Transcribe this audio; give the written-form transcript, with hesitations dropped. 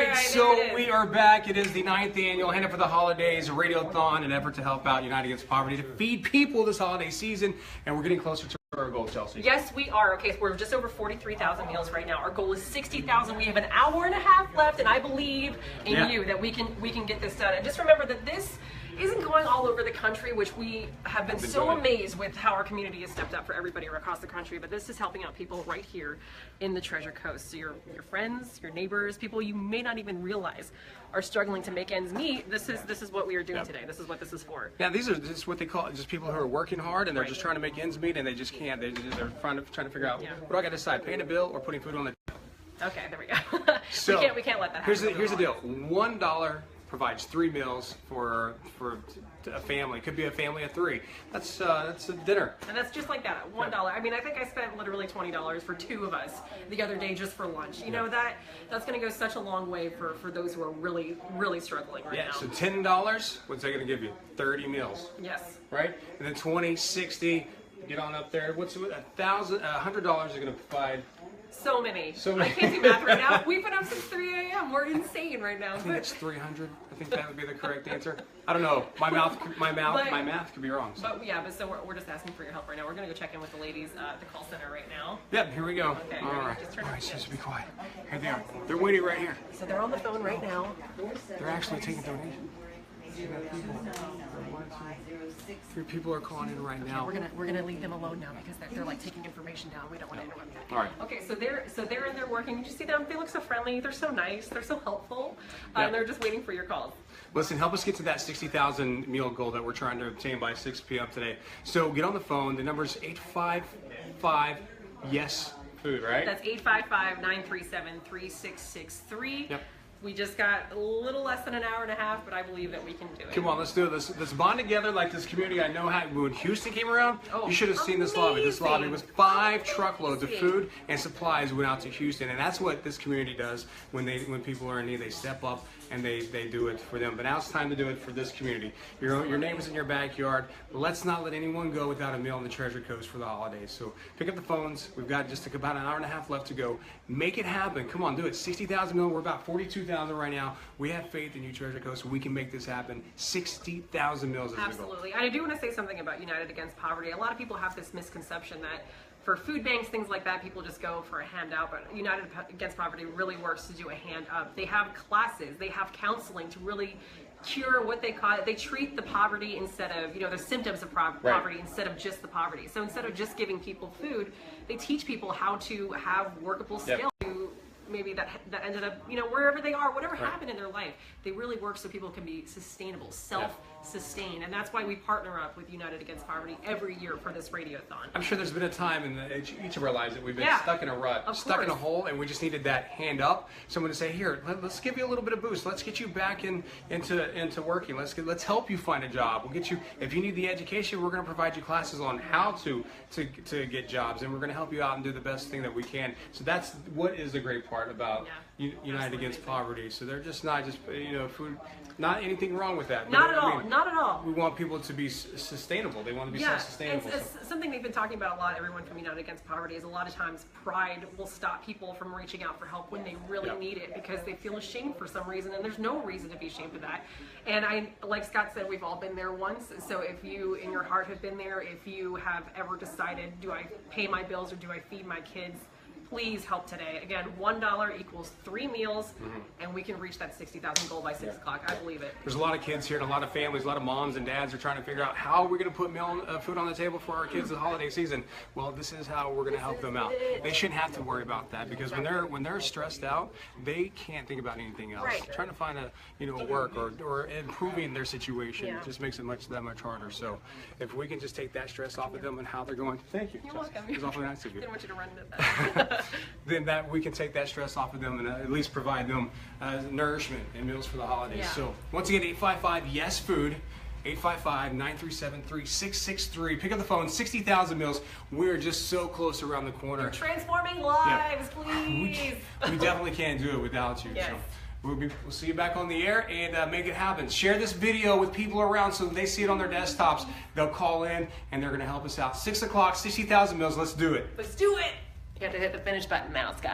right, so we are back. It is the 9th annual Hand Up for the Holidays Radiothon, an effort to help out United Against Poverty to feed people this holiday season, and we're getting closer to our goal, Chelsea. Yes, we are. Okay, so we're just over 43,000 meals right now. Our goal is 60,000. We have an hour and a half left, and I believe in you that we can get this done. And just remember that this isn't going all over the country, which we have been so amazed with how our community has stepped up for everybody across the country, but this is helping out people right here in the Treasure Coast. So your friends, your neighbors, people you may not even realize are struggling to make ends meet. This is what we are doing today. This is what this is for. Yeah, these are just what they call just people who are working hard and they're just trying to make ends meet and they just can't. They're trying to figure out what do I got to decide, paying a bill or putting food on the table. Okay, there we go. So we can't let that happen. Here's the deal. $1 provides 3 meals for a family. It could be a family of 3. That's a dinner. And that's just like that, $1. I mean, I think I spent literally $20 for 2 of us the other day just for lunch. You know, that's going to go such a long way for those who are really, really struggling right now. So $10, what's that going to give you? 30 meals. Yes. Right? And then 20, 60, get on up there. What's $100 is going to provide so many. I can't do math right now. We've been up since 3 a.m. We're insane right now. I think it's 300. I think that would be the correct answer. I don't know. My math could be wrong. So. But so we're just asking for your help right now. We're gonna go check in with the ladies at the call center right now. Yep, here we go. Okay, all right. Just be quiet. Here they are. They're waiting right here. So they're on the phone right now. They're actually taking donations. 3 people are calling in right now. We're gonna leave them alone now because they're like taking information down. We don't want to interrupt that. All right. Okay, so they're in there working. Did you see them? They look so friendly. They're so nice. They're so helpful. And they're just waiting for your calls. Listen, help us get to that 60,000 meal goal that we're trying to obtain by 6 p.m. today. So get on the phone. The number is 855 yes food, right? That's 855-937-3663. Yep. We just got a little less than an hour and a half, but I believe that we can do it. Come on, let's do it. Let's bond together like this community. I know how when Houston came around, you should have seen this lobby. This lobby was 5 truckloads of food and supplies went out to Houston, and that's what this community does when people are in need. They step up and they do it for them. But now it's time to do it for this community. Your neighbors in your backyard. Let's not let anyone go without a meal on the Treasure Coast for the holidays. So pick up the phones. We've got just about an hour and a half left to go. Make it happen. Come on, do it. 60,000 meal. We're about 42,000 right now. We have faith in you, Treasure Coast. We can make this happen. 60,000 meals is the goal. Absolutely. And I do want to say something about United Against Poverty. A lot of people have this misconception that for food banks, things like that, people just go for a handout, but United Against Poverty really works to do a hand up. They have classes, they have counseling to really cure what they call it. They treat the poverty instead of, the symptoms of poverty instead of just the poverty. So instead of just giving people food, they teach people how to have workable skills. Maybe that ended up, wherever they are, whatever happened in their life, they really work so people can be sustainable, self-sustained. And that's why we partner up with United Against Poverty every year for this radiothon. I'm sure there's been a time in each of our lives that we've been stuck in a rut, stuck in a hole, and we just needed that hand up, someone to say, here, let's give you a little bit of boost. Let's get you back into working. Let's help you find a job. We'll get you, if you need the education, we're going to provide you classes on how to get jobs, and we're going to help you out and do the best thing that we can. So that's what is the great part about United Against Poverty. So they're just not food, not anything wrong with that. Not at all. Not at all. We want people to be sustainable. They want to be self-sustainable. It's something they've been talking about a lot, everyone from United Against Poverty, is a lot of times pride will stop people from reaching out for help when they really need it because they feel ashamed for some reason, and there's no reason to be ashamed of that. And like Scott said, we've all been there once. So if you in your heart have been there, if you have ever decided, do I pay my bills or do I feed my kids, please help today. Again, $1 equals 3 meals, and we can reach that 60,000 goal by 6 o'clock. I believe it. There's a lot of kids here and a lot of families, a lot of moms and dads are trying to figure out how we're going to put food on the table for our kids this holiday season. Well, this is how we're going to help them out. They shouldn't have to worry about that because when they're stressed out, they can't think about anything else. Trying to find a work or improving their situation just makes it that much harder. So if we can just take that stress off of them and how they're going, thank you. You're welcome. It was awfully nice of you. Didn't want you to run into that. Then that we can take that stress off of them and at least provide them nourishment and meals for the holidays. So once again, 855 yes food, 855-937-3663. Pick up the phone. 60,000 meals. We're just so close around the corner. You're transforming lives, please. We definitely can't do it without you. Yes. So we'll see you back on the air and make it happen. Share this video with people around so they see it on their desktops. They'll call in and they're going to help us out. 6 o'clock, 60,000 meals. Let's do it. Let's do it. You have to hit the finish button now, Scott.